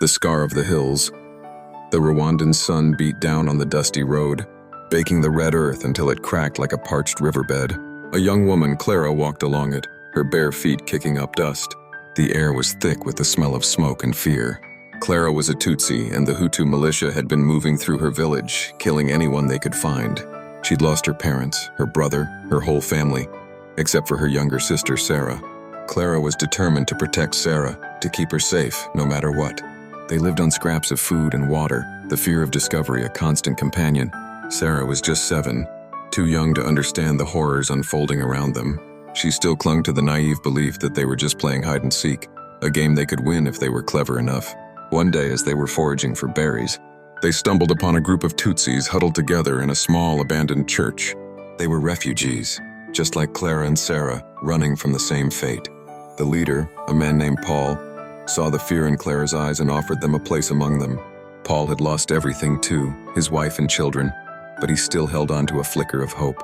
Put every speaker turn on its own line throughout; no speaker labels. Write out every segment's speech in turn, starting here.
The scar of the hills. The Rwandan sun beat down on the dusty road, baking the red earth until it cracked like a parched riverbed. A young woman, Clara, walked along it, her bare feet kicking up dust. The air was thick with the smell of smoke and fear. Clara was a Tutsi, and the Hutu militia had been moving through her village, killing anyone they could find. She'd lost her parents, her brother, her whole family, except for her younger sister, Sarah. Clara was determined to protect Sarah, to keep her safe, no matter what. They lived on scraps of food and water, the fear of discovery a constant companion. Sarah was just 7, too young to understand the horrors unfolding around them. She still clung to the naive belief that they were just playing hide and seek, a game they could win if they were clever enough. One day, as they were foraging for berries, they stumbled upon a group of Tutsis huddled together in a small abandoned church. They were refugees, just like Clara and Sarah, running from the same fate. The leader, a man named Paul, saw the fear in Clara's eyes and offered them a place among them. Paul had lost everything too, his wife and children, but he still held on to a flicker of hope.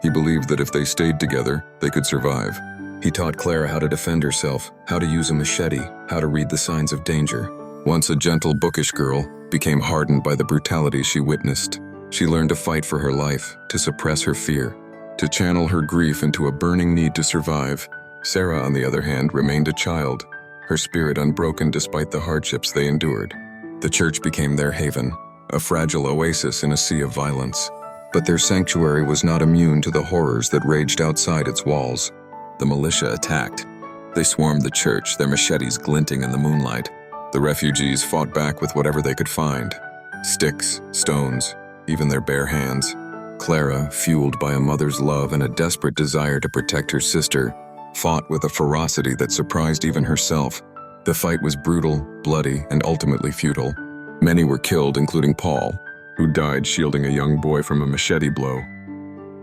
He believed that if they stayed together, they could survive. He taught Clara how to defend herself, how to use a machete, how to read the signs of danger. Once a gentle, bookish girl, became hardened by the brutality she witnessed. She learned to fight for her life, to suppress her fear, to channel her grief into a burning need to survive. Sarah, on the other hand, remained a child, her spirit unbroken despite the hardships they endured. The church became their haven, a fragile oasis in a sea of violence. But their sanctuary was not immune to the horrors that raged outside its walls. The militia attacked. They swarmed the church, their machetes glinting in the moonlight. The refugees fought back with whatever they could find. Sticks, stones, even their bare hands. Clara, fueled by a mother's love and a desperate desire to protect her sister, fought with a ferocity that surprised even herself. The fight was brutal, bloody, and ultimately futile. Many were killed, including Paul, who died shielding a young boy from a machete blow.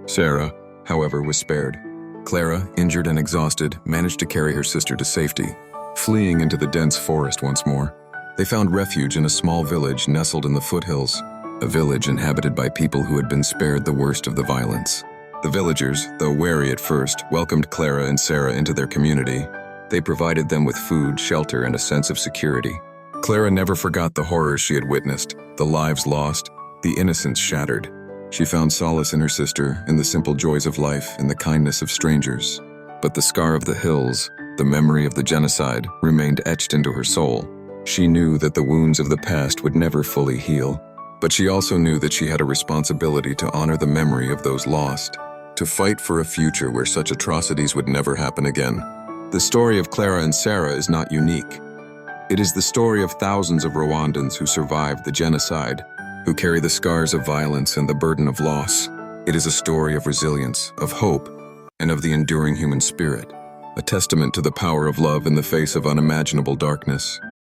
Sarah, however, was spared. Clara, injured and exhausted, managed to carry her sister to safety. Fleeing into the dense forest once more, they found refuge in a small village nestled in the foothills, a village inhabited by people who had been spared the worst of the violence. The villagers, though wary at first, welcomed Clara and Sarah into their community. They provided them with food, shelter, and a sense of security. Clara never forgot the horrors she had witnessed, the lives lost, the innocence shattered. She found solace in her sister, in the simple joys of life, and the kindness of strangers. But the scar of the hills, the memory of the genocide, remained etched into her soul. She knew that the wounds of the past would never fully heal, but she also knew that she had a responsibility to honor the memory of those lost, to fight for a future where such atrocities would never happen again. The story of Clara and Sarah is not unique. It is the story of thousands of Rwandans who survived the genocide, who carry the scars of violence and the burden of loss. It is a story of resilience, of hope, and of the enduring human spirit, a testament to the power of love in the face of unimaginable darkness.